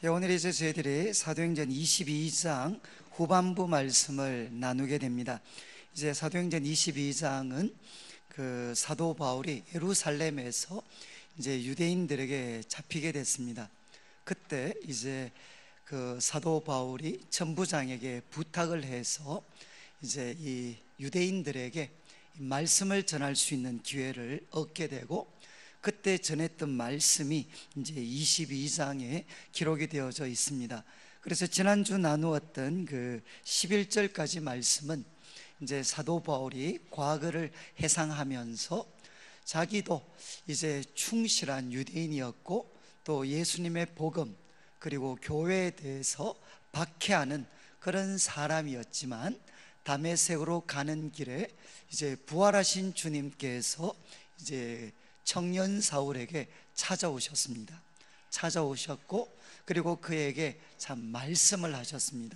오늘 이제 저희들이 사도행전 22장 후반부 말씀을 나누게 됩니다. 이제 사도행전 22장은 그 사도 바울이 예루살렘에서 이제 유대인들에게 잡히게 됐습니다. 그때 이제 그 사도 바울이 천부장에게 부탁을 해서 이제 이 유대인들에게 말씀을 전할 수 있는 기회를 얻게 되고, 그때 전했던 말씀이 이제 22장에 기록이 되어져 있습니다. 그래서 지난주 나누었던 그 11절까지 말씀은 이제 사도 바울이 과거를 회상하면서 자기도 이제 충실한 유대인이었고, 또 예수님의 복음 그리고 교회에 대해서 박해하는 그런 사람이었지만, 다메섹으로 가는 길에 이제 부활하신 주님께서 이제 청년 사울에게 찾아오셨습니다. 찾아오셨고, 그리고 그에게 참 말씀을 하셨습니다.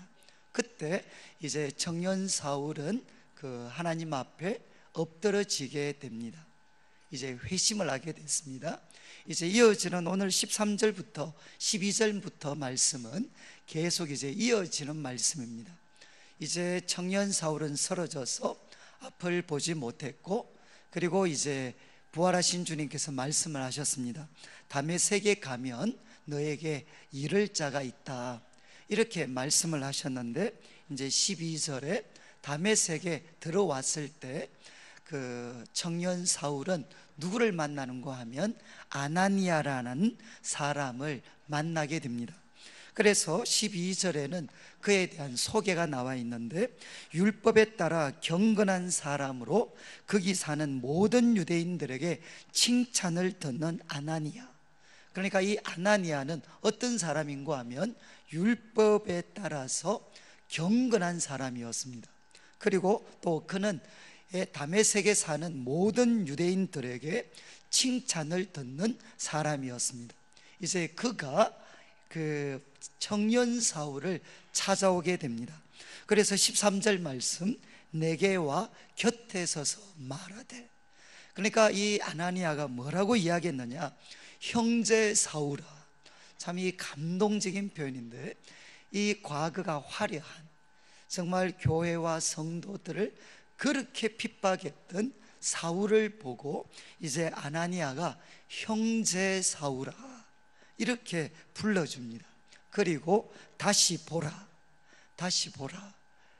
그때 이제 청년 사울은 그 하나님 앞에 엎드러지게 됩니다. 이제 회심을 하게 됐습니다. 이제 이어지는 오늘 13절부터 12절부터 말씀은 계속 이제 이어지는 말씀입니다. 이제 청년 사울은 쓰러져서 앞을 보지 못했고, 그리고 이제 부활하신 주님께서 말씀을 하셨습니다. 다메섹에 가면 너에게 이를 자가 있다, 이렇게 말씀을 하셨는데, 이제 12절에 다메섹에 들어왔을 때 그 청년 사울은 누구를 만나는가 하면 아나니아라는 사람을 만나게 됩니다. 그래서 12절에는 그에 대한 소개가 나와 있는데, 율법에 따라 경건한 사람으로 거기 사는 모든 유대인들에게 칭찬을 듣는 아나니아. 그러니까 이 아나니아는 어떤 사람인가 하면 율법에 따라서 경건한 사람이었습니다. 그리고 또 그는 다메섹에 사는 모든 유대인들에게 칭찬을 듣는 사람이었습니다. 이제 그가 그 청년 사울을 찾아오게 됩니다. 그래서 13절 말씀, 내게 와 곁에 서서 말하되. 그러니까 이 아나니아가 뭐라고 이야기했느냐, 형제 사울아. 참 이 감동적인 표현인데, 이 과거가 화려한, 정말 교회와 성도들을 그렇게 핍박했던 사울을 보고 이제 아나니아가 형제 사울아 이렇게 불러줍니다. 그리고 다시 보라, 다시 보라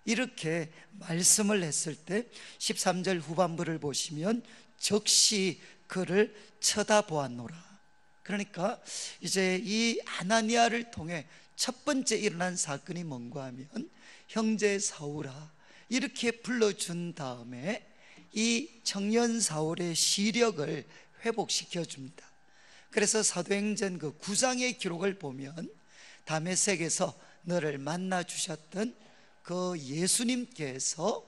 이렇게 말씀을 했을 때 13절 후반부를 보시면 즉시 그를 쳐다보았노라. 그러니까 이제 이 아나니아를 통해 첫 번째 일어난 사건이 뭔가 하면 형제 사울아 이렇게 불러준 다음에 이 청년 사울의 시력을 회복시켜 줍니다. 그래서 사도행전 그 9장의 기록을 보면 다메섹에서 너를 만나 주셨던 그 예수님께서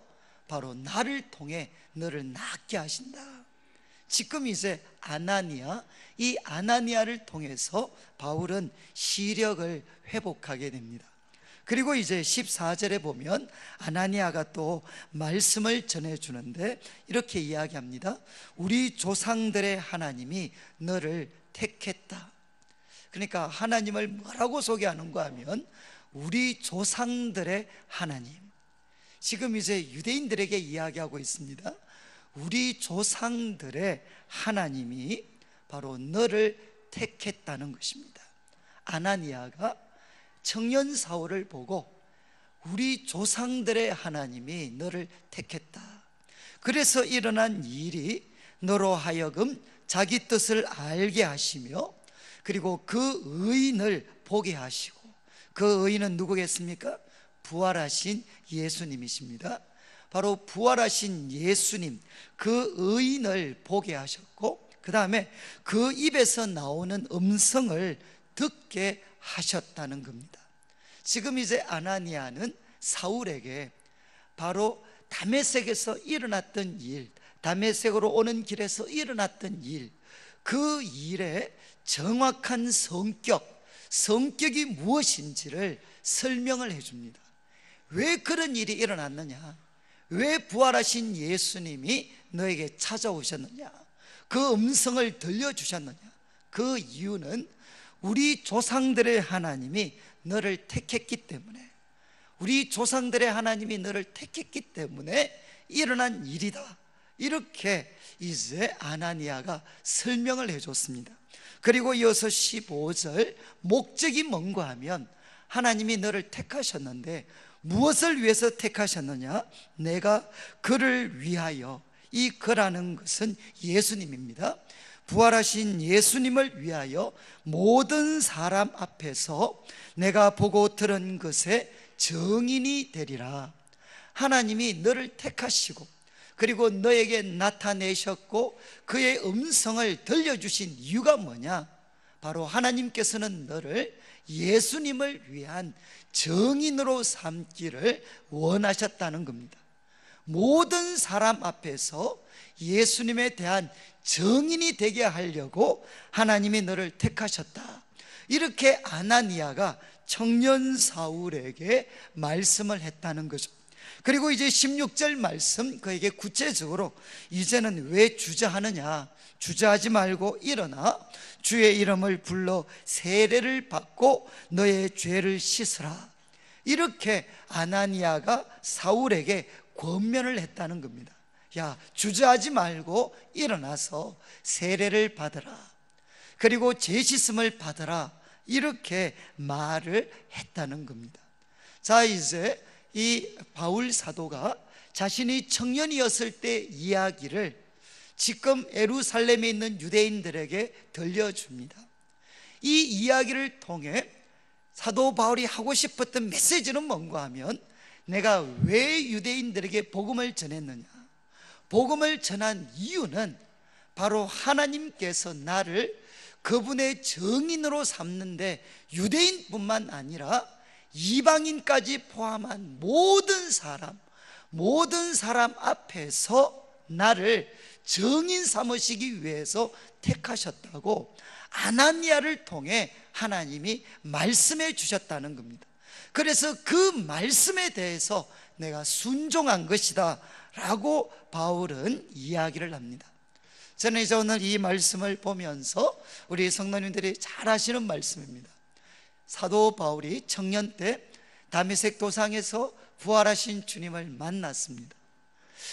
바로 나를 통해 너를 낫게 하신다. 지금 이제 아나니아, 이 아나니아를 통해서 바울은 시력을 회복하게 됩니다. 그리고 이제 14절에 보면 아나니아가 또 말씀을 전해주는데 이렇게 이야기합니다. 우리 조상들의 하나님이 너를 택했다. 그러니까 하나님을 뭐라고 소개하는가 하면 우리 조상들의 하나님. 지금 이제 유대인들에게 이야기하고 있습니다. 우리 조상들의 하나님이 바로 너를 택했다는 것입니다. 아나니아가 청년 사울을 보고 우리 조상들의 하나님이 너를 택했다. 그래서 일어난 일이 너로 하여금 자기 뜻을 알게 하시며, 그리고 그 의인을 보게 하시고, 그 의인은 누구겠습니까? 부활하신 예수님이십니다. 바로 부활하신 예수님, 그 의인을 보게 하셨고, 그 다음에 그 입에서 나오는 음성을 듣게 하셨다는 겁니다. 지금 이제 아나니아는 사울에게 바로 다메섹에서 일어났던 일, 다메섹으로 오는 길에서 일어났던 일, 그 일의 정확한 성격이 무엇인지를 설명을 해줍니다. 왜 그런 일이 일어났느냐, 왜 부활하신 예수님이 너에게 찾아오셨느냐, 그 음성을 들려주셨느냐, 그 이유는 우리 조상들의 하나님이 너를 택했기 때문에, 우리 조상들의 하나님이 너를 택했기 때문에 일어난 일이다. 이렇게 이제 아나니아가 설명을 해줬습니다. 그리고 이어서 15절, 목적이 뭔가 하면 하나님이 너를 택하셨는데 무엇을 위해서 택하셨느냐? 내가 그를 위하여, 이 그라는 것은 예수님입니다. 부활하신 예수님을 위하여 모든 사람 앞에서 내가 보고 들은 것에 증인이 되리라. 하나님이 너를 택하시고 그리고 너에게 나타내셨고 그의 음성을 들려주신 이유가 뭐냐? 바로 하나님께서는 너를 예수님을 위한 증인으로 삼기를 원하셨다는 겁니다. 모든 사람 앞에서 예수님에 대한 증인이 되게 하려고 하나님이 너를 택하셨다. 이렇게 아나니아가 청년 사울에게 말씀을 했다는 거죠. 그리고 이제 16절 말씀, 그에게 구체적으로 이제는 왜 주저하느냐? 주저하지 말고 일어나 주의 이름을 불러 세례를 받고 너의 죄를 씻으라. 이렇게 아나니아가 사울에게 권면을 했다는 겁니다. 야, 주저하지 말고 일어나서 세례를 받으라. 그리고 죄 씻음을 받으라. 이렇게 말을 했다는 겁니다. 자, 이제 이 바울 사도가 자신이 청년이었을 때 이야기를 지금 예루살렘에 있는 유대인들에게 들려줍니다. 이 이야기를 통해 사도 바울이 하고 싶었던 메시지는 뭔가 하면, 내가 왜 유대인들에게 복음을 전했느냐? 복음을 전한 이유는 바로 하나님께서 나를 그분의 증인으로 삼는데 유대인뿐만 아니라 이방인까지 포함한 모든 사람 앞에서 나를 증인 삼으시기 위해서 택하셨다고 아나니아를 통해 하나님이 말씀해 주셨다는 겁니다. 그래서 그 말씀에 대해서 내가 순종한 것이다 라고 바울은 이야기를 합니다. 저는 이제 오늘 이 말씀을 보면서 우리 성도님들이 잘 아시는 말씀입니다. 사도 바울이 청년 때 다메섹 도상에서 부활하신 주님을 만났습니다.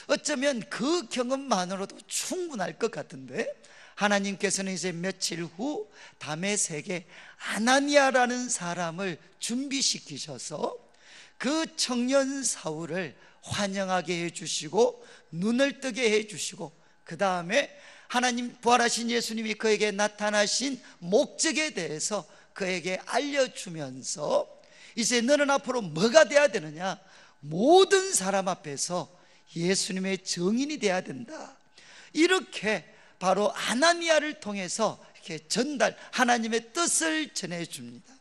어쩌면 그 경험만으로도 충분할 것 같은데, 하나님께서는 이제 며칠 후 다메섹에 아나니아라는 사람을 준비시키셔서 그 청년 사울을 환영하게 해주시고 눈을 뜨게 해주시고, 그 다음에 하나님 부활하신 예수님이 그에게 나타나신 목적에 대해서 그에게 알려주면서, 이제 너는 앞으로 뭐가 돼야 되느냐? 모든 사람 앞에서 예수님의 증인이 돼야 된다. 이렇게 바로 아나니아를 통해서 이렇게 하나님의 뜻을 전해줍니다.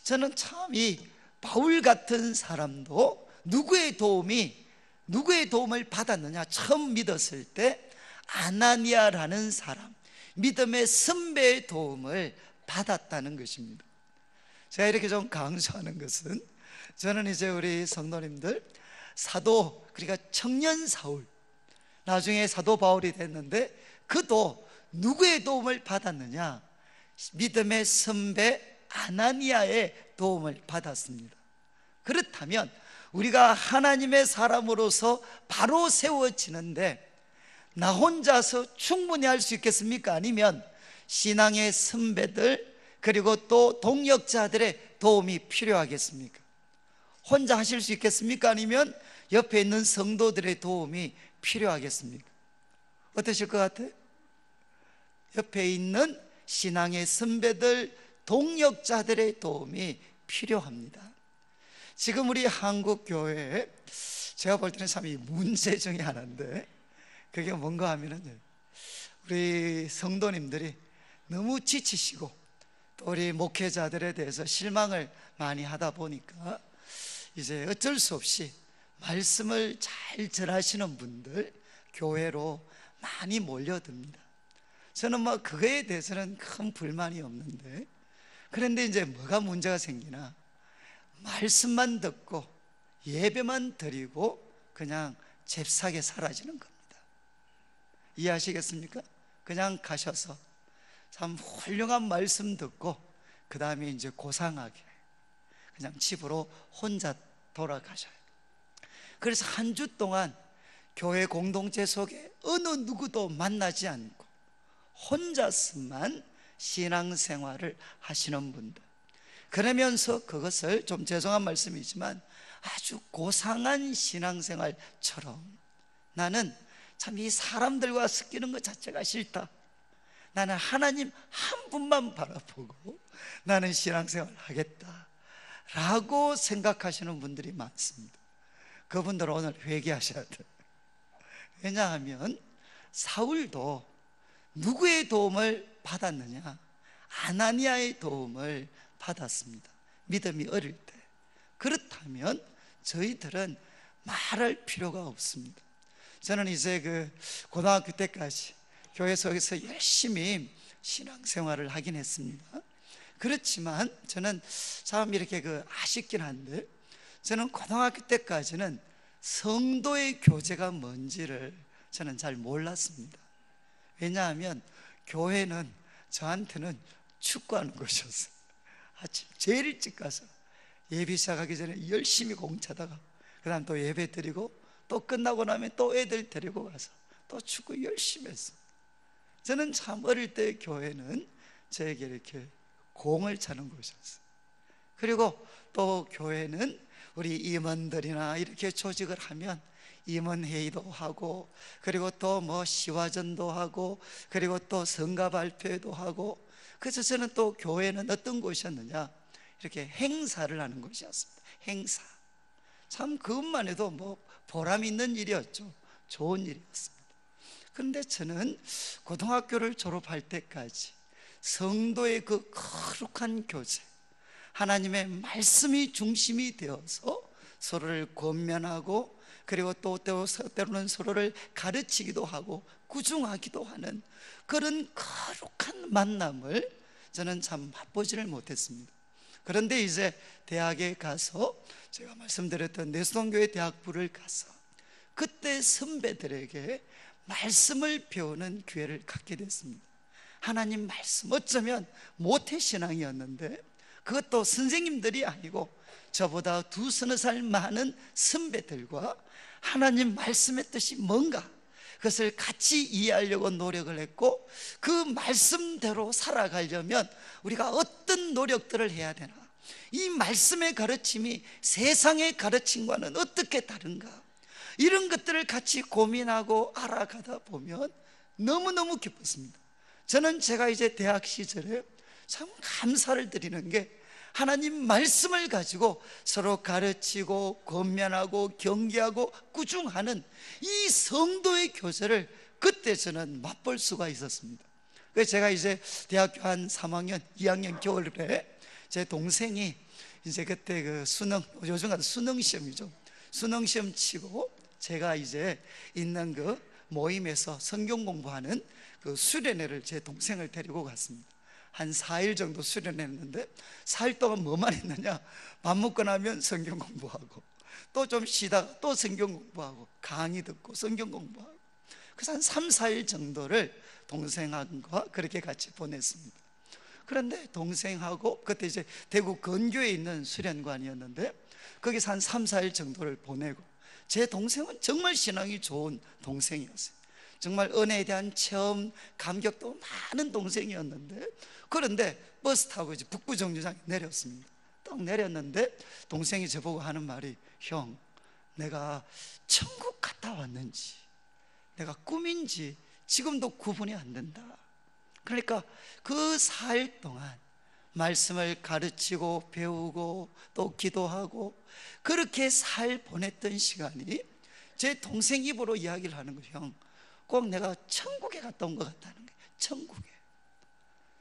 저는 참 이 바울 같은 사람도 누구의 도움을 받았느냐? 처음 믿었을 때 아나니아라는 사람, 믿음의 선배의 도움을 받았다는 것입니다. 제가 이렇게 좀 강조하는 것은, 저는 이제 우리 성도님들 사도, 그러니까 청년 사울, 나중에 사도 바울이 됐는데 그도 누구의 도움을 받았느냐? 믿음의 선배 아나니아의 도움을 받았습니다. 그렇다면 우리가 하나님의 사람으로서 바로 세워지는데 나 혼자서 충분히 할 수 있겠습니까? 아니면 신앙의 선배들 그리고 또 동역자들의 도움이 필요하겠습니까? 혼자 하실 수 있겠습니까? 아니면 옆에 있는 성도들의 도움이 필요하겠습니까? 어떠실 것 같아요? 옆에 있는 신앙의 선배들, 동역자들의 도움이 필요합니다. 지금 우리 한국 교회에 제가 볼 때는 참 이 문제 중에 하나인데, 그게 뭔가 하면은 우리 성도님들이 너무 지치시고 또 우리 목회자들에 대해서 실망을 많이 하다 보니까 이제 어쩔 수 없이 말씀을 잘 전하시는 분들 교회로 많이 몰려듭니다. 저는 뭐 그거에 대해서는 큰 불만이 없는데, 그런데 이제 뭐가 문제가 생기나, 말씀만 듣고 예배만 드리고 그냥 잽싸게 사라지는 겁니다. 이해하시겠습니까? 그냥 가셔서 참 훌륭한 말씀 듣고 그 다음에 이제 고상하게 그냥 집으로 혼자 돌아가셔요. 그래서 한 주 동안 교회 공동체 속에 어느 누구도 만나지 않고 혼자서만 신앙생활을 하시는 분들, 그러면서 그것을, 좀 죄송한 말씀이지만 아주 고상한 신앙생활처럼, 나는 참 이 사람들과 섞이는 것 자체가 싫다, 나는 하나님 한 분만 바라보고 나는 신앙생활을 하겠다 라고 생각하시는 분들이 많습니다. 그분들은 오늘 회개하셔야 돼요. 왜냐하면 사울도 누구의 도움을 받았느냐? 아나니아의 도움을 받았습니다. 믿음이 어릴 때. 그렇다면 저희들은 말할 필요가 없습니다. 저는 이제 그 고등학교 때까지 교회 속에서 열심히 신앙생활을 하긴 했습니다. 그렇지만 저는 참 이렇게 아쉽긴 한데, 저는 고등학교 때까지는 성도의 교제가 뭔지를 저는 잘 몰랐습니다. 왜냐하면 교회는 저한테는 축구하는 곳이었어요. 아침 제일 일찍 가서 예배 시작하기 전에 열심히 공차다가 그 다음 또 예배 드리고 또 끝나고 나면 또 애들 데리고 가서 또 축구 열심히 했어요. 저는 참 어릴 때 교회는 저에게 이렇게 공을 차는 곳이었어요. 그리고 또 교회는 우리 임원들이나 이렇게 조직을 하면 임원회의도 하고, 그리고 또 시화전도 하고, 그리고 또 성가 발표회도 하고. 그래서 저는 또 교회는 어떤 곳이었느냐, 이렇게 행사를 하는 곳이었습니다. 행사. 참 그것만 해도 보람 있는 일이었죠. 좋은 일이었습니다. 그런데 저는 고등학교를 졸업할 때까지 성도의 그 거룩한 교제, 하나님의 말씀이 중심이 되어서 서로를 권면하고, 그리고 또 때로는 서로를 가르치기도 하고 구중하기도 하는 그런 거룩한 만남을 저는 참 맛보지를 못했습니다. 그런데 이제 대학에 가서 제가 말씀드렸던 내수동교회 대학부를 가서 그때 선배들에게 말씀을 배우는 기회를 갖게 됐습니다. 하나님 말씀, 어쩌면 모태신앙이었는데 그것도 선생님들이 아니고 저보다 두서너 살 많은 선배들과 하나님 말씀의 뜻이 뭔가, 그것을 같이 이해하려고 노력을 했고, 그 말씀대로 살아가려면 우리가 어떤 노력들을 해야 되나, 이 말씀의 가르침이 세상의 가르침과는 어떻게 다른가, 이런 것들을 같이 고민하고 알아가다 보면 너무너무 기뻤습니다. 저는 제가 이제 대학 시절에 참 감사를 드리는 게, 하나님 말씀을 가지고 서로 가르치고 권면하고 경계하고 꾸중하는 이 성도의 교제를 그때 저는 맛볼 수가 있었습니다. 그래서 제가 이제 대학교 한 3학년 2학년 겨울에 제 동생이 이제 그때 수능, 요즘 같은 수능 시험이죠, 수능 시험 치고 제가 이제 있는 모임에서 성경 공부하는 수련회를 제 동생을 데리고 갔습니다. 한 4일 정도 수련했는데 4일 동안 뭐만 했느냐, 밥 먹고 나면 성경 공부하고, 또 좀 쉬다가 또 성경 공부하고, 강의 듣고 성경 공부하고. 그래서 한 3, 4일 정도를 동생과 그렇게 같이 보냈습니다. 그런데 동생하고 그때 이제 대구 건교에 있는 수련관이었는데 거기서 한 3, 4일 정도를 보내고, 제 동생은 정말 신앙이 좋은 동생이었어요. 정말 은혜에 대한 체험, 감격도 많은 동생이었는데, 그런데 버스 타고 이제 북부 정류장에 내렸습니다. 딱 내렸는데 동생이 저보고 하는 말이, 형, 내가 천국 갔다 왔는지 내가 꿈인지 지금도 구분이 안 된다. 그러니까 그 4일 동안 말씀을 가르치고 배우고 또 기도하고 그렇게 4일 보냈던 시간이 제 동생 입으로 이야기를 하는 거예요. 형, 꼭 내가 천국에 갔다 온 것 같다는 거예요. 천국에.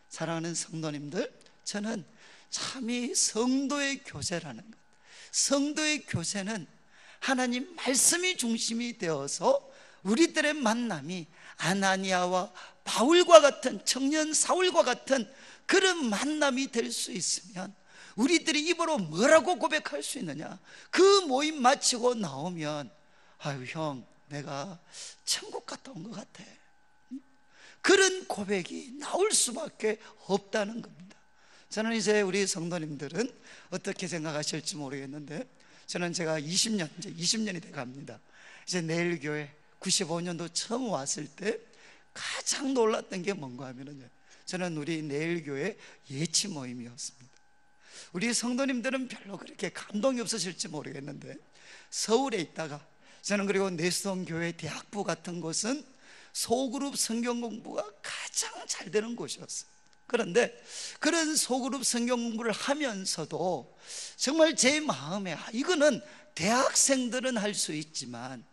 사랑하는 성도님들, 저는 참 이 성도의 교제라는 것, 성도의 교제는 하나님 말씀이 중심이 되어서 우리들의 만남이 아나니아와 바울과 같은, 청년 사울과 같은 그런 만남이 될 수 있으면 우리들이 입으로 뭐라고 고백할 수 있느냐, 그 모임 마치고 나오면, 아유 형, 내가 천국 갔다 온 것 같아, 그런 고백이 나올 수밖에 없다는 겁니다. 저는 이제 우리 성도님들은 어떻게 생각하실지 모르겠는데, 저는 제가 이제 20년이 돼 갑니다. 이제 내일 교회 95년도 처음 왔을 때 가장 놀랐던 게 뭔가 하면요, 저는 우리 내일 교회 예치 모임이었습니다. 우리 성도님들은 별로 그렇게 감동이 없으실지 모르겠는데, 서울에 있다가 저는, 그리고 내수동교회 대학부 같은 곳은 소그룹 성경 공부가 가장 잘 되는 곳이었어요. 그런데 그런 소그룹 성경 공부를 하면서도 정말 제 마음에, 이거는 대학생들은 할 수 있지만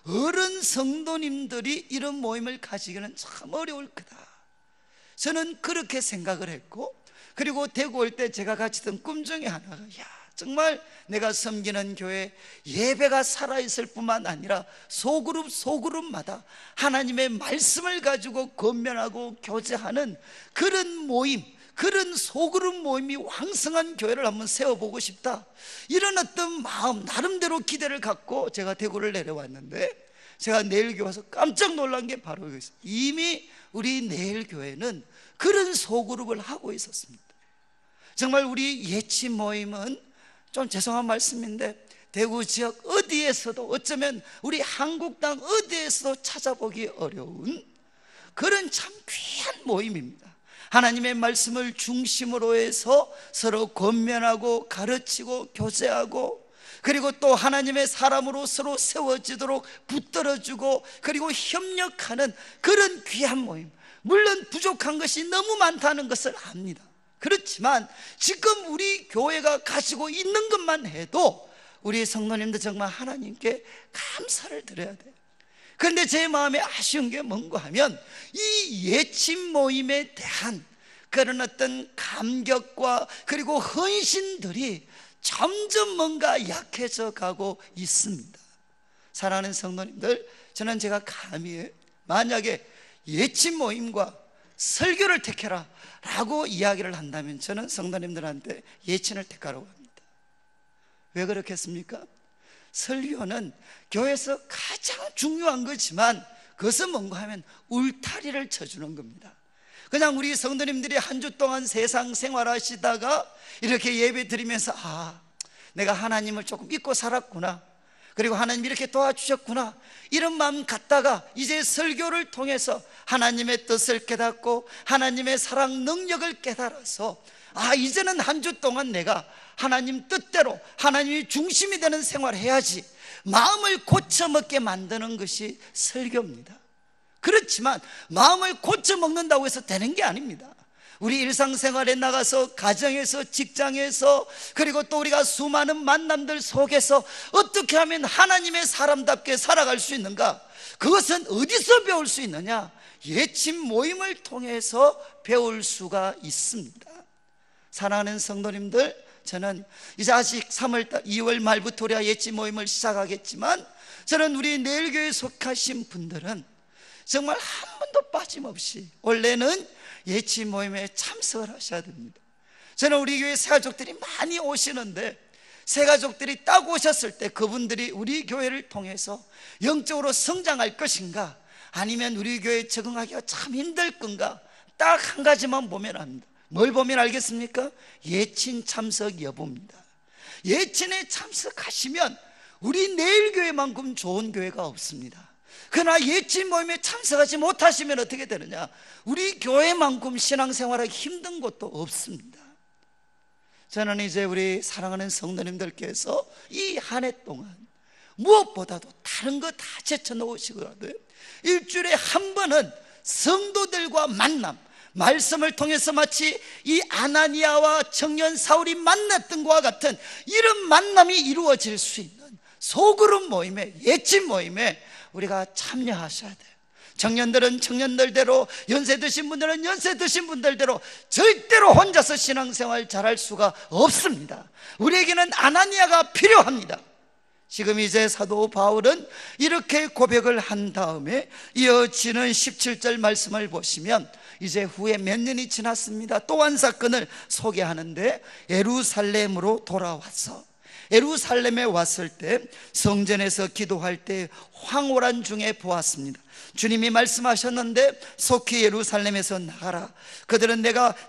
어른 성도님들이 이런 모임을 가지기는 참 어려울 거다, 저는 그렇게 생각을 했고, 그리고 대구 올 때 제가 가지던 꿈 중에 하나가, 정말 내가 섬기는 교회 예배가 살아있을 뿐만 아니라 소그룹마다 하나님의 말씀을 가지고 권면하고 교제하는 그런 모임, 그런 소그룹 모임이 왕성한 교회를 한번 세워보고 싶다, 이런 어떤 마음, 나름대로 기대를 갖고 제가 대구를 내려왔는데, 제가 내일 교회 와서 깜짝 놀란 게 바로 이거였어요. 이미 우리 내일 교회는 그런 소그룹을 하고 있었습니다. 정말 우리 예치 모임은, 좀 죄송한 말씀인데, 대구 지역 어디에서도, 어쩌면 우리 한국당 어디에서도 찾아보기 어려운 그런 참 귀한 모임입니다. 하나님의 말씀을 중심으로 해서 서로 권면하고 가르치고 교제하고, 그리고 또 하나님의 사람으로 서로 세워지도록 붙들어주고, 그리고 협력하는 그런 귀한 모임. 물론 부족한 것이 너무 많다는 것을 압니다. 그렇지만 지금 우리 교회가 가지고 있는 것만 해도 우리 성도님들 정말 하나님께 감사를 드려야 돼요. 그런데 제 마음에 아쉬운 게 뭔가 하면, 이 예침 모임에 대한 그런 어떤 감격과 그리고 헌신들이 점점 뭔가 약해져 가고 있습니다. 사랑하는 성도님들, 저는 제가 감히 만약에 예침 모임과 설교를 택해라 라고 이야기를 한다면, 저는 성도님들한테 예친을 택하라고 합니다. 왜 그렇겠습니까? 설교는 교회에서 가장 중요한 거지만, 그것은 뭔가 하면 울타리를 쳐주는 겁니다. 그냥 우리 성도님들이 한 주 동안 세상 생활하시다가 이렇게 예배 드리면서, 내가 하나님을 조금 믿고 살았구나, 그리고 하나님이 이렇게 도와주셨구나, 이런 마음 갖다가 이제 설교를 통해서 하나님의 뜻을 깨닫고 하나님의 사랑 능력을 깨달아서, 이제는 한 주 동안 내가 하나님 뜻대로 하나님이 중심이 되는 생활을 해야지, 마음을 고쳐먹게 만드는 것이 설교입니다. 그렇지만 마음을 고쳐먹는다고 해서 되는 게 아닙니다. 우리 일상생활에 나가서, 가정에서, 직장에서, 그리고 또 우리가 수많은 만남들 속에서 어떻게 하면 하나님의 사람답게 살아갈 수 있는가? 그것은 어디서 배울 수 있느냐? 예침 모임을 통해서 배울 수가 있습니다. 사랑하는 성도님들, 저는 이제 아직 2월 말부터 우리가 예침 모임을 시작하겠지만, 저는 우리 내일교회에 속하신 분들은 정말 한 번도 빠짐없이 원래는 예치 모임에 참석을 하셔야 됩니다. 저는 우리 교회 새가족들이 많이 오시는데, 새가족들이 딱 오셨을 때 그분들이 우리 교회를 통해서 영적으로 성장할 것인가, 아니면 우리 교회에 적응하기가 참 힘들 건가, 딱 한 가지만 보면 합니다. 뭘 보면 알겠습니까? 예친 참석 여부입니다. 예친에 참석하시면 우리 내일교회만큼 좋은 교회가 없습니다. 그러나 예친 모임에 참석하지 못하시면 어떻게 되느냐? 우리 교회만큼 신앙생활하기 힘든 곳도 없습니다. 저는 이제 우리 사랑하는 성도님들께서 이 한 해 동안 무엇보다도 다른 거 다 제쳐놓으시거든요. 일주일에 한 번은 성도들과 만남, 말씀을 통해서 마치 이 아나니아와 청년 사울이 만났던 것과 같은 이런 만남이 이루어질 수 있는 소그룹 모임에, 예친 모임에 우리가 참여하셔야 돼요. 청년들은 청년들대로, 연세 드신 분들은 연세 드신 분들대로 절대로 혼자서 신앙생활 잘할 수가 없습니다. 우리에게는 아나니아가 필요합니다. 지금 이제 사도 바울은 이렇게 고백을 한 다음에 이어지는 17절 말씀을 보시면, 이제 후에 몇 년이 지났습니다. 또 한 사건을 소개하는데, 예루살렘으로 돌아와서 예루살렘에 왔을 때 성전에서 기도할 때 황홀한 중에 보았습니다. 주님이 말씀하셨는데 속히 예루살렘에서 나가라. 그들은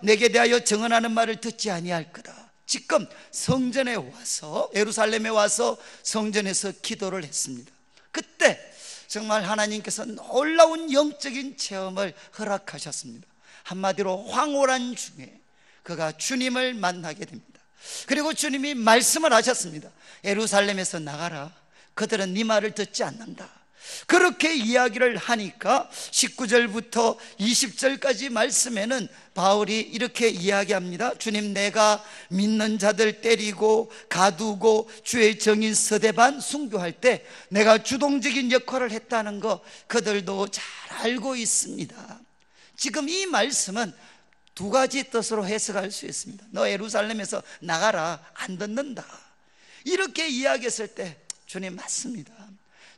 내게 대하여 증언하는 말을 듣지 아니할 거다. 지금 성전에 와서, 예루살렘에 와서 성전에서 기도를 했습니다. 그때 정말 하나님께서 놀라운 영적인 체험을 허락하셨습니다. 한마디로 황홀한 중에 그가 주님을 만나게 됩니다. 그리고 주님이 말씀을 하셨습니다. 예루살렘에서 나가라. 그들은 네 말을 듣지 않는다. 그렇게 이야기를 하니까 19절부터 20절까지 말씀에는 바울이 이렇게 이야기합니다. 주님, 내가 믿는 자들 때리고 가두고 주의 정인 스데반 순교할 때 내가 주동적인 역할을 했다는 거 그들도 잘 알고 있습니다. 지금 이 말씀은 두 가지 뜻으로 해석할 수 있습니다. 너 예루살렘에서 나가라, 안 듣는다. 이렇게 이야기했을 때 주님, 맞습니다.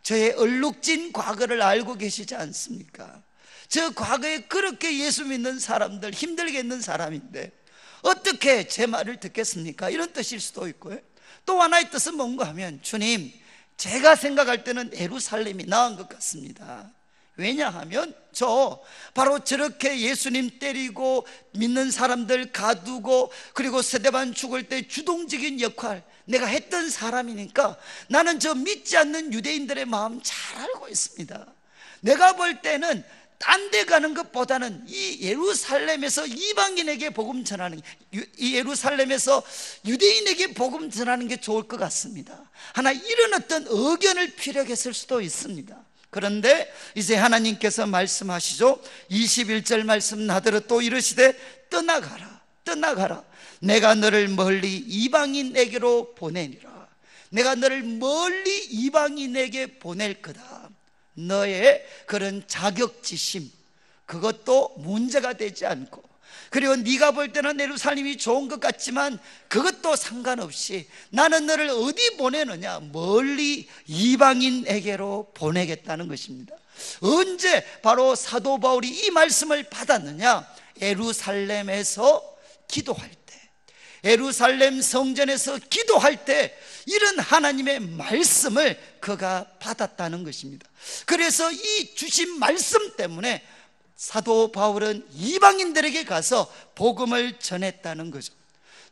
저의 얼룩진 과거를 알고 계시지 않습니까? 저 과거에 그렇게 예수 믿는 사람들, 힘들게 있는 사람인데 어떻게 제 말을 듣겠습니까? 이런 뜻일 수도 있고요. 또 하나의 뜻은 뭔가 하면, 주님, 제가 생각할 때는 예루살렘이 나은 것 같습니다. 왜냐하면 저 바로 저렇게 예수님 때리고 믿는 사람들 가두고 그리고 스데반 죽을 때 주동적인 역할 내가 했던 사람이니까 나는 저 믿지 않는 유대인들의 마음 잘 알고 있습니다. 내가 볼 때는 딴 데 가는 것보다는 이 예루살렘에서 이방인에게 복음 전하는, 이 예루살렘에서 유대인에게 복음 전하는 게 좋을 것 같습니다. 하나 이런 어떤 의견을 피력했을 수도 있습니다. 그런데 이제 하나님께서 말씀하시죠. 21절 말씀, 나더러 또 이르시되 떠나가라, 떠나가라. 내가 너를 멀리 이방인에게로 보내니라. 내가 너를 멀리 이방인에게 보낼 거다. 너의 그런 자격지심, 그것도 문제가 되지 않고, 그리고 네가 볼 때는 예루살렘이 좋은 것 같지만 그것도 상관없이 나는 너를 어디 보내느냐? 멀리 이방인에게로 보내겠다는 것입니다. 언제 바로 사도 바울이 이 말씀을 받았느냐? 예루살렘에서 기도할 때, 예루살렘 성전에서 기도할 때 이런 하나님의 말씀을 그가 받았다는 것입니다. 그래서 이 주신 말씀 때문에 사도 바울은 이방인들에게 가서 복음을 전했다는 거죠.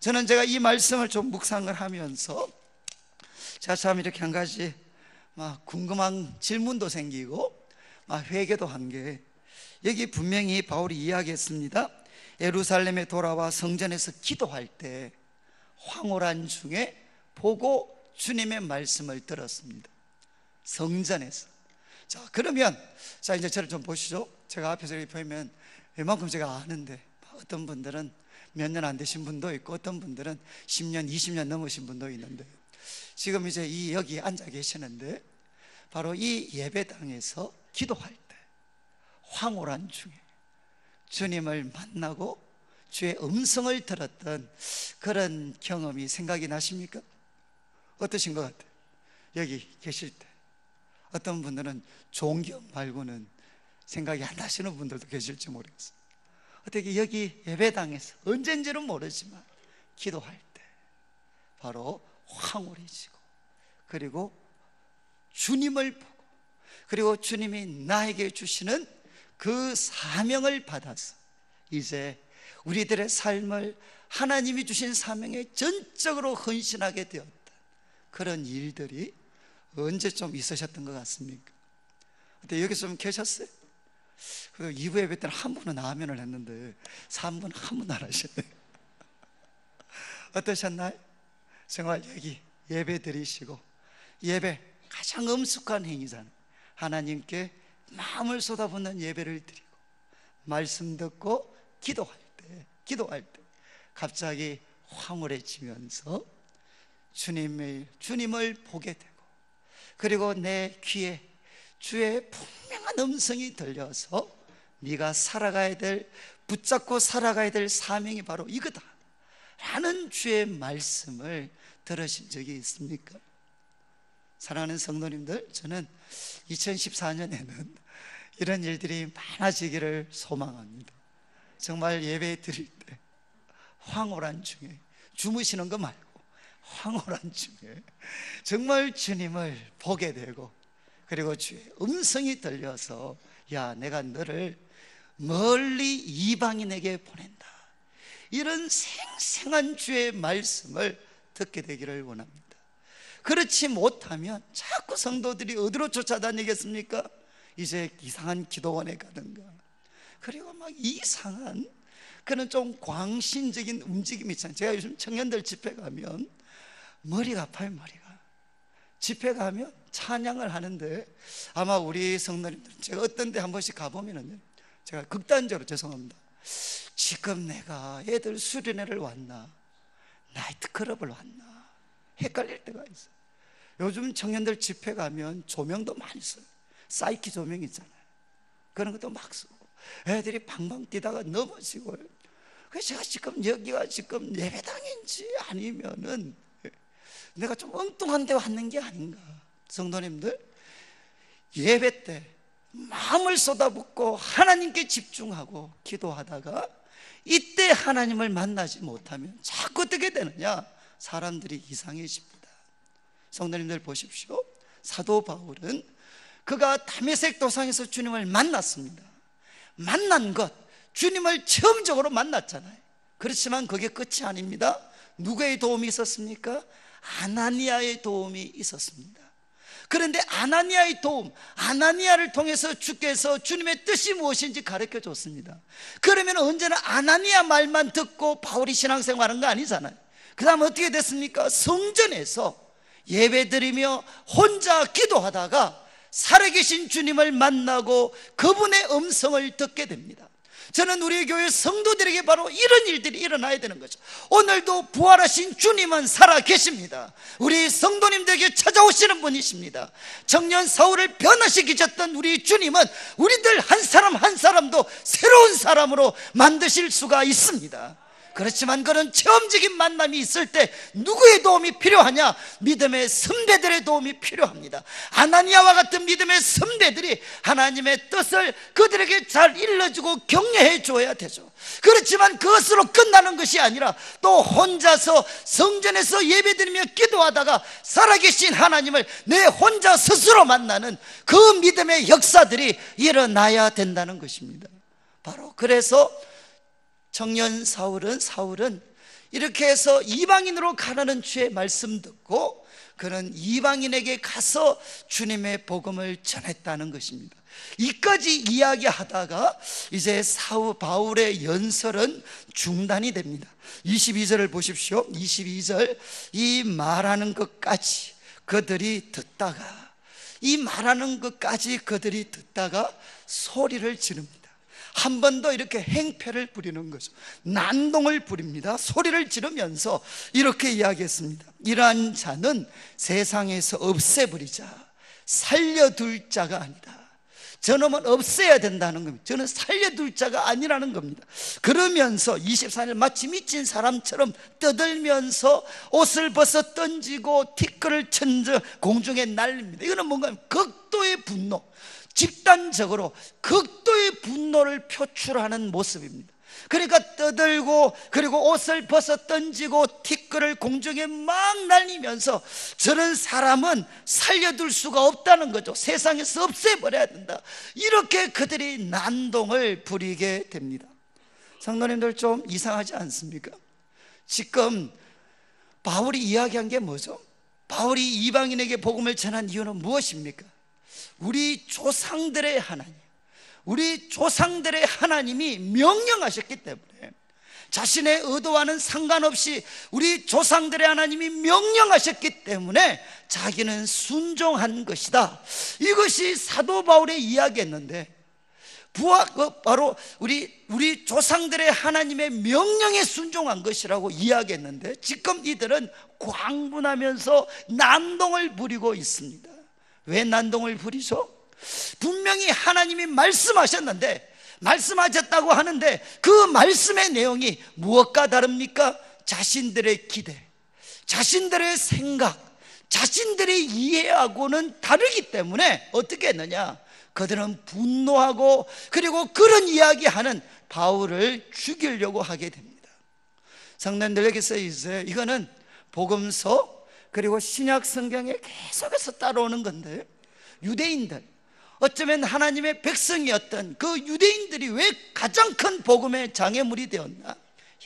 저는 제가 이 말씀을 좀 묵상을 하면서 제가 참 이렇게 한 가지 막 궁금한 질문도 생기고 막 회개도 한 게, 여기 분명히 바울이 이야기했습니다. 예루살렘에 돌아와 성전에서 기도할 때 황홀한 중에 보고 주님의 말씀을 들었습니다. 성전에서. 자, 그러면 자, 이제 저를 좀 보시죠. 제가 앞에서 이렇게 보면 웬만큼 제가 아는데, 어떤 분들은 몇 년 안 되신 분도 있고 어떤 분들은 10년, 20년 넘으신 분도 있는데, 지금 이제 여기 앉아 계시는데 바로 이 예배당에서 기도할 때 황홀한 중에 주님을 만나고 주의 음성을 들었던 그런 경험이 생각이 나십니까? 어떠신 것 같아요? 여기 계실 때 어떤 분들은 존경 말고는 생각이 안 나시는 분들도 계실지 모르겠어요. 어떻게 여기 예배당에서 언젠지는 모르지만 기도할 때 바로 황홀해지고, 그리고 주님을 보고, 그리고 주님이 나에게 주시는 그 사명을 받아서 이제 우리들의 삶을 하나님이 주신 사명에 전적으로 헌신하게 되었던 그런 일들이 언제 좀 있으셨던 것 같습니까? 근데 여기 좀 계셨어요? 그리고 2부 예배 때는 한 분은 아멘을 했는데 3분 한 분 안 하셨네요. 어떠셨나요? 정말 여기 예배 드리시고, 예배 가장 엄숙한 행위잖아요. 하나님께 마음을 쏟아붓는 예배를 드리고 말씀 듣고 기도할 때 갑자기 황홀해지면서 주님을 보게 되고, 그리고 내 귀에 주의 분명한 음성이 들려서 네가 살아가야 될, 붙잡고 살아가야 될 사명이 바로 이거다 라는 주의 말씀을 들으신 적이 있습니까? 사랑하는 성도님들, 저는 2014년에는 이런 일들이 많아지기를 소망합니다. 정말 예배 드릴 때 황홀한 중에, 주무시는 거 말고 황홀한 중에 정말 주님을 보게 되고, 그리고 주의 음성이 들려서 야, 내가 너를 멀리 이방인에게 보낸다, 이런 생생한 주의 말씀을 듣게 되기를 원합니다. 그렇지 못하면 자꾸 성도들이 어디로 쫓아다니겠습니까? 이제 이상한 기도원에 가든가, 그리고 막 이상한 그런 좀 광신적인 움직임이 있잖아요. 제가 요즘 청년들 집회 가면 머리가 아파요. 머리가. 집회 가면 찬양을 하는데, 아마 우리 성도님들 제가 어떤 데 한 번씩 가보면은요, 제가 극단적으로 죄송합니다, 지금 내가 애들 수련회를 왔나 나이트클럽을 왔나 헷갈릴 때가 있어요. 요즘 청년들 집회 가면 조명도 많이 써요. 사이키 조명 있잖아요. 그런 것도 막 쓰고 애들이 방방 뛰다가 넘어지고. 그래서 제가 지금 여기가 지금 예배당인지 아니면은 내가 좀 엉뚱한 데 왔는 게 아닌가. 성도님들, 예배 때 마음을 쏟아붓고 하나님께 집중하고 기도하다가 이때 하나님을 만나지 못하면 자꾸 어떻게 되느냐, 사람들이 이상해집니다. 성도님들 보십시오. 사도 바울은 그가 다메섹 도상에서 주님을 만났습니다. 만난 것, 주님을 처음적으로 만났잖아요. 그렇지만 그게 끝이 아닙니다. 누구의 도움이 있었습니까? 아나니아의 도움이 있었습니다. 그런데 아나니아의 도움, 아나니아를 통해서 주께서 주님의 뜻이 무엇인지 가르쳐 줬습니다. 그러면 언제나 아나니아 말만 듣고 바울이 신앙생활하는 거 아니잖아요. 그 다음 어떻게 됐습니까? 성전에서 예배드리며 혼자 기도하다가 살아계신 주님을 만나고 그분의 음성을 듣게 됩니다. 저는 우리 교회 성도들에게 바로 이런 일들이 일어나야 되는 거죠. 오늘도 부활하신 주님은 살아계십니다. 우리 성도님들에게 찾아오시는 분이십니다. 청년 사울을 변화시키셨던 우리 주님은 우리들 한 사람 한 사람도 새로운 사람으로 만드실 수가 있습니다. 그렇지만 그런 체험적인 만남이 있을 때 누구의 도움이 필요하냐? 믿음의 선배들의 도움이 필요합니다. 아나니아와 같은 믿음의 선배들이 하나님의 뜻을 그들에게 잘 일러주고 격려해 줘야 되죠. 그렇지만 그것으로 끝나는 것이 아니라 또 혼자서 성전에서 예배드리며 기도하다가 살아계신 하나님을 내 혼자 스스로 만나는 그 믿음의 역사들이 일어나야 된다는 것입니다. 바로 그래서 청년 사울은 이렇게 해서 이방인으로 가라는 주의 말씀 듣고 그는 이방인에게 가서 주님의 복음을 전했다는 것입니다. 이까지 이야기하다가 이제 바울의 연설은 중단이 됩니다. 22절을 보십시오. 22절, 이 말하는 것까지 그들이 듣다가 소리를 지릅니다. 한 번 더 이렇게 행패를 부리는 거죠. 난동을 부립니다. 소리를 지르면서 이렇게 이야기했습니다. 이러한 자는 세상에서 없애버리자. 살려둘 자가 아니다. 저놈은 없애야 된다는 겁니다. 저는 살려둘 자가 아니라는 겁니다. 그러면서 24일 마치 미친 사람처럼 떠들면서 옷을 벗어 던지고 티끌을 천저 공중에 날립니다. 이거는 뭔가 극도의 분노, 집단적으로 극도의 분노를 표출하는 모습입니다. 그러니까 떠들고 그리고 옷을 벗어 던지고 티끌을 공중에 막 날리면서 저런 사람은 살려둘 수가 없다는 거죠. 세상에서 없애버려야 된다. 이렇게 그들이 난동을 부리게 됩니다. 성도님들 좀 이상하지 않습니까? 지금 바울이 이야기한 게 뭐죠? 바울이 이방인에게 복음을 전한 이유는 무엇입니까? 우리 조상들의 하나님이 명령하셨기 때문에, 자신의 의도와는 상관없이 우리 조상들의 하나님이 명령하셨기 때문에 자기는 순종한 것이다. 이것이 사도 바울의 이야기였는데, 바로 우리 조상들의 하나님의 명령에 순종한 것이라고 이야기했는데, 지금 이들은 광분하면서 난동을 부리고 있습니다. 왜 난동을 부리죠? 분명히 하나님이 말씀하셨다고 하는데 그 말씀의 내용이 무엇과 다릅니까? 자신들의 기대, 자신들의 생각, 자신들의 이해하고는 다르기 때문에 어떻게 했느냐? 그들은 분노하고 그리고 그런 이야기하는 바울을 죽이려고 하게 됩니다. 성도님들, 여기서 이제 이거는 복음서 그리고 신약 성경에 계속해서 따라오는 건데, 유대인들, 어쩌면 하나님의 백성이었던 그 유대인들이 왜 가장 큰 복음의 장애물이 되었나?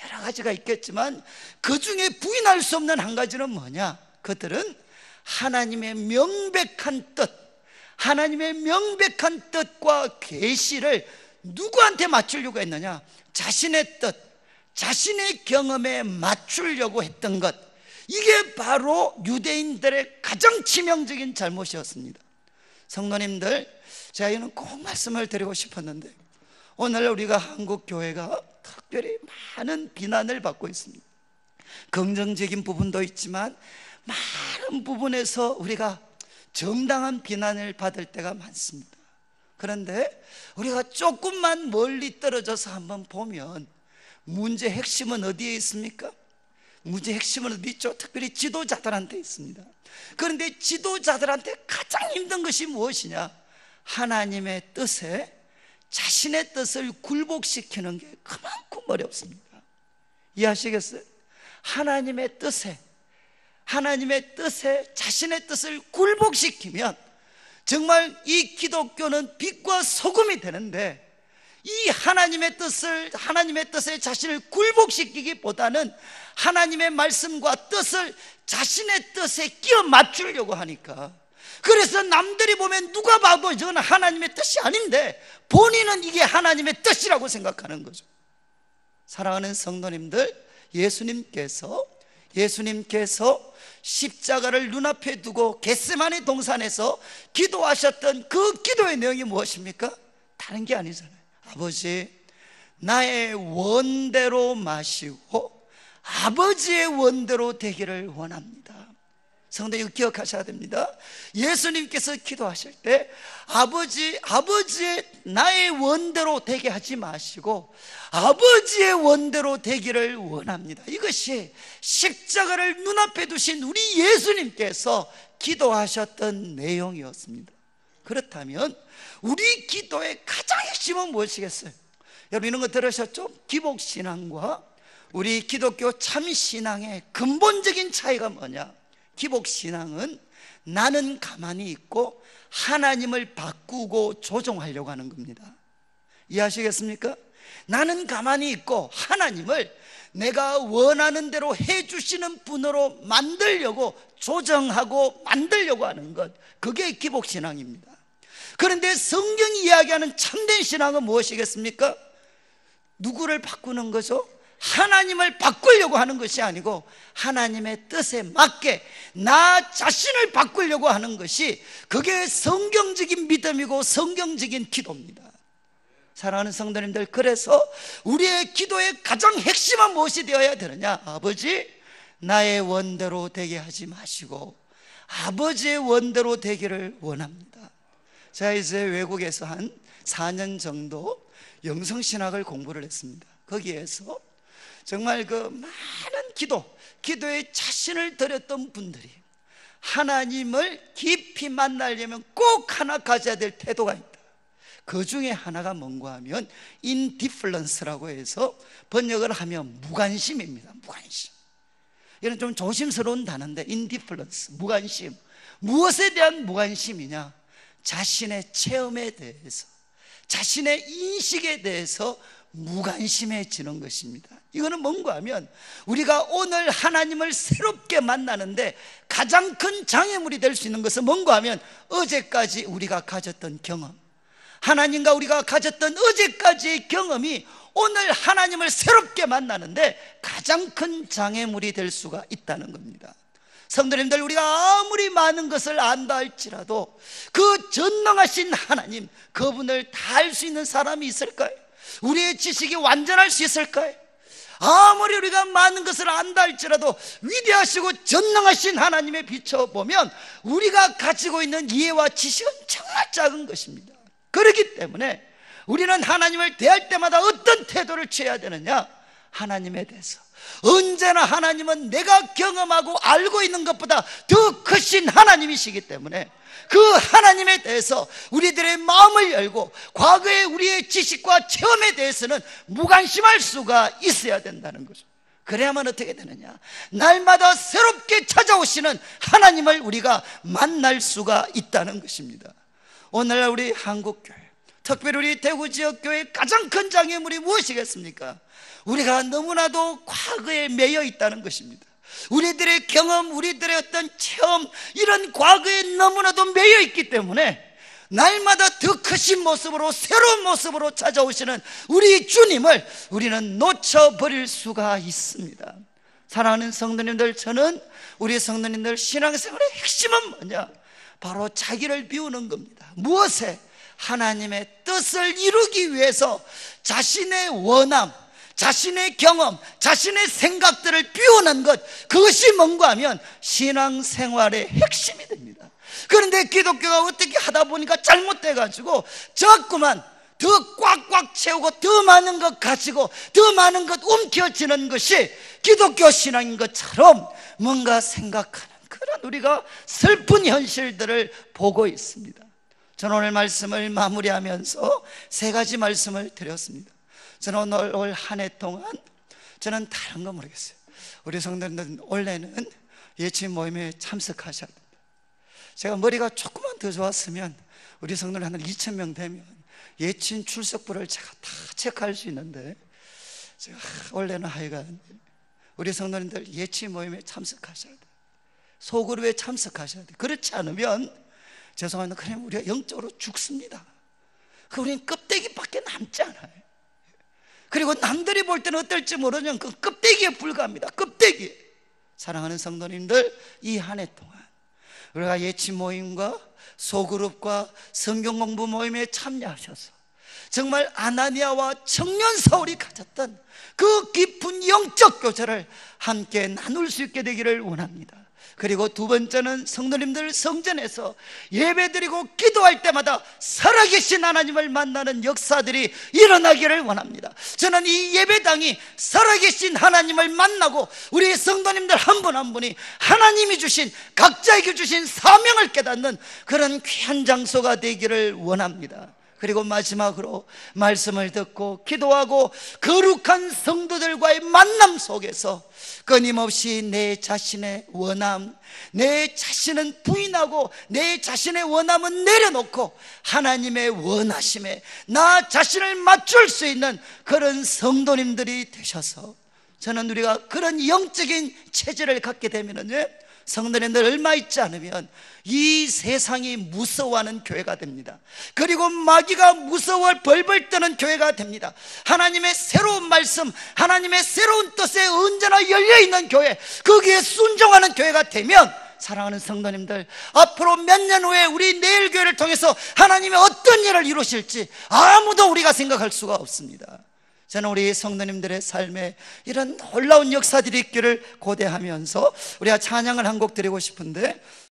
여러 가지가 있겠지만 그 중에 부인할 수 없는 한 가지는 뭐냐? 그들은 하나님의 명백한 뜻, 하나님의 명백한 뜻과 계시를 누구한테 맞추려고 했느냐? 자신의 뜻, 자신의 경험에 맞추려고 했던 것, 이게 바로 유대인들의 가장 치명적인 잘못이었습니다. 성도님들, 제가 이는 꼭 말씀을 드리고 싶었는데, 오늘 우리가 한국 교회가 특별히 많은 비난을 받고 있습니다. 긍정적인 부분도 있지만 많은 부분에서 우리가 정당한 비난을 받을 때가 많습니다. 그런데 우리가 조금만 멀리 떨어져서 한번 보면 문제의 핵심은 어디에 있습니까? 문제의 핵심은 어디 있죠? 특별히 지도자들한테 있습니다. 그런데 지도자들한테 가장 힘든 것이 무엇이냐? 하나님의 뜻에 자신의 뜻을 굴복시키는 게 그만큼 어렵습니다. 이해하시겠어요? 하나님의 뜻에 자신의 뜻을 굴복시키면 정말 이 기독교는 빛과 소금이 되는데, 이 하나님의 뜻에 자신을 굴복시키기보다는 하나님의 말씀과 뜻을 자신의 뜻에 끼워 맞추려고 하니까, 그래서 남들이 보면 누가 봐도 저건 하나님의 뜻이 아닌데 본인은 이게 하나님의 뜻이라고 생각하는 거죠. 사랑하는 성도님들, 예수님께서 십자가를 눈앞에 두고 겟세마네 동산에서 기도하셨던 그 기도의 내용이 무엇입니까? 다른 게 아니잖아요. 아버지, 나의 원대로 마시고 아버지의 원대로 되기를 원합니다. 성도, 이거 기억하셔야 됩니다. 예수님께서 기도하실 때 아버지의 나의 원대로 되게 하지 마시고 아버지의 원대로 되기를 원합니다. 이것이 십자가를 눈앞에 두신 우리 예수님께서 기도하셨던 내용이었습니다. 그렇다면 우리 기도의 가장 핵심은 무엇이겠어요? 여러분, 이런 거 들으셨죠? 기복신앙과 우리 기독교 참신앙의 근본적인 차이가 뭐냐? 기복신앙은 나는 가만히 있고 하나님을 바꾸고 조종하려고 하는 겁니다. 이해하시겠습니까? 나는 가만히 있고 하나님을 내가 원하는 대로 해주시는 분으로 만들려고, 조정하고 만들려고 하는 것, 그게 기복신앙입니다. 그런데 성경이 이야기하는 참된 신앙은 무엇이겠습니까? 누구를 바꾸는 거죠? 하나님을 바꾸려고 하는 것이 아니고 하나님의 뜻에 맞게 나 자신을 바꾸려고 하는 것이, 그게 성경적인 믿음이고 성경적인 기도입니다. 사랑하는 성도님들, 그래서 우리의 기도의 가장 핵심은 무엇이 되어야 되느냐? 아버지, 나의 원대로 되게 하지 마시고 아버지의 원대로 되기를 원합니다. 제가 이제 외국에서 한 4년 정도 영성신학을 공부를 했습니다. 거기에서 정말 그 많은 기도에 자신을 드렸던 분들이 하나님을 깊이 만나려면 꼭 하나 가져야 될 태도가 있다. 그 중에 하나가 뭔가 하면 인디플런스라고 해서 번역을 하면 무관심입니다. 무관심. 이런 좀 조심스러운 단어인데, 인디플런스, 무관심. 무엇에 대한 무관심이냐? 자신의 체험에 대해서, 자신의 인식에 대해서 무관심해지는 것입니다. 이거는 뭔가 하면 우리가 오늘 하나님을 새롭게 만나는데 가장 큰 장애물이 될 수 있는 것은 뭔가 하면 어제까지 우리가 가졌던 경험, 하나님과 우리가 가졌던 어제까지의 경험이 오늘 하나님을 새롭게 만나는데 가장 큰 장애물이 될 수가 있다는 겁니다. 성도님들, 우리가 아무리 많은 것을 안다 할지라도 그 전능하신 하나님, 그분을 다 알 수 있는 사람이 있을까요? 우리의 지식이 완전할 수 있을까요? 아무리 우리가 많은 것을 안다 할지라도 위대하시고 전능하신 하나님에 비춰보면 우리가 가지고 있는 이해와 지식은 정말 작은 것입니다. 그렇기 때문에 우리는 하나님을 대할 때마다 어떤 태도를 취해야 되느냐? 하나님에 대해서 언제나 하나님은 내가 경험하고 알고 있는 것보다 더 크신 하나님이시기 때문에 그 하나님에 대해서 우리들의 마음을 열고 과거의 우리의 지식과 체험에 대해서는 무관심할 수가 있어야 된다는 거죠. 그래야만 어떻게 되느냐? 날마다 새롭게 찾아오시는 하나님을 우리가 만날 수가 있다는 것입니다. 오늘날 우리 한국교회, 특별히 우리 대구지역교회의 가장 큰 장애물이 무엇이겠습니까? 우리가 너무나도 과거에 매여 있다는 것입니다. 우리들의 경험, 우리들의 어떤 체험, 이런 과거에 너무나도 매여 있기 때문에 날마다 더 크신 모습으로, 새로운 모습으로 찾아오시는 우리 주님을 우리는 놓쳐버릴 수가 있습니다. 사랑하는 성도님들, 저는 우리 성도님들 신앙생활의 핵심은 뭐냐? 바로 자기를 비우는 겁니다. 무엇에? 하나님의 뜻을 이루기 위해서 자신의 원함, 자신의 경험, 자신의 생각들을 비우는 것, 그것이 뭔가 하면 신앙생활의 핵심이 됩니다. 그런데 기독교가 어떻게 하다 보니까 잘못돼가지고 자꾸만 더 꽉꽉 채우고 더 많은 것 가지고 더 많은 것 움켜쥐는 것이 기독교 신앙인 것처럼 뭔가 생각하는 그런 우리가 슬픈 현실들을 보고 있습니다. 저는 오늘 말씀을 마무리하면서 세 가지 말씀을 드렸습니다. 저는 오늘 올 한 해 동안 저는 다른 거 모르겠어요. 우리 성도님들은 원래는 예친 모임에 참석하셔야 됩니다. 제가 머리가 조금만 더 좋았으면 우리 성도들 한 2,000명 되면 예친 출석부를 제가 다 체크할 수 있는데, 제가 원래는 하여간 우리 성도님들 예친 모임에 참석하셔야 돼요. 소그룹에 참석하셔야 돼요. 그렇지 않으면 죄송합니다, 그냥 우리가 영적으로 죽습니다. 우리는 껍데기밖에 남지 않아요. 그리고 남들이 볼 때는 어떨지 모르지만 그 껍데기에 불과합니다. 껍데기. 사랑하는 성도님들, 이 한 해 동안 우리가 예치 모임과 소그룹과 성경 공부 모임에 참여하셔서 정말 아나니아와 청년 사울이 가졌던 그 깊은 영적 교제를 함께 나눌 수 있게 되기를 원합니다. 그리고 두 번째는 성도님들 성전에서 예배드리고 기도할 때마다 살아계신 하나님을 만나는 역사들이 일어나기를 원합니다. 저는 이 예배당이 살아계신 하나님을 만나고 우리 성도님들 한 분 한 분이 하나님이 주신, 각자에게 주신 사명을 깨닫는 그런 귀한 장소가 되기를 원합니다. 그리고 마지막으로 말씀을 듣고 기도하고 거룩한 성도들과의 만남 속에서 끊임없이 내 자신의 원함, 내 자신은 부인하고 내 자신의 원함은 내려놓고 하나님의 원하심에 나 자신을 맞출 수 있는 그런 성도님들이 되셔서, 저는 우리가 그런 영적인 체질을 갖게 되면은 성도님들 얼마 있지 않으면 이 세상이 무서워하는 교회가 됩니다. 그리고 마귀가 무서워 벌벌 떠는 교회가 됩니다. 하나님의 새로운 말씀, 하나님의 새로운 뜻에 언제나 열려있는 교회, 거기에 순종하는 교회가 되면, 사랑하는 성도님들, 앞으로 몇 년 후에 우리 내일 교회를 통해서 하나님이 어떤 일을 이루실지 아무도 우리가 생각할 수가 없습니다. 저는 우리 성도님들의 삶에 이런 놀라운 역사들이 있기를 고대하면서 우리가 찬양을 한 곡 드리고 싶은데,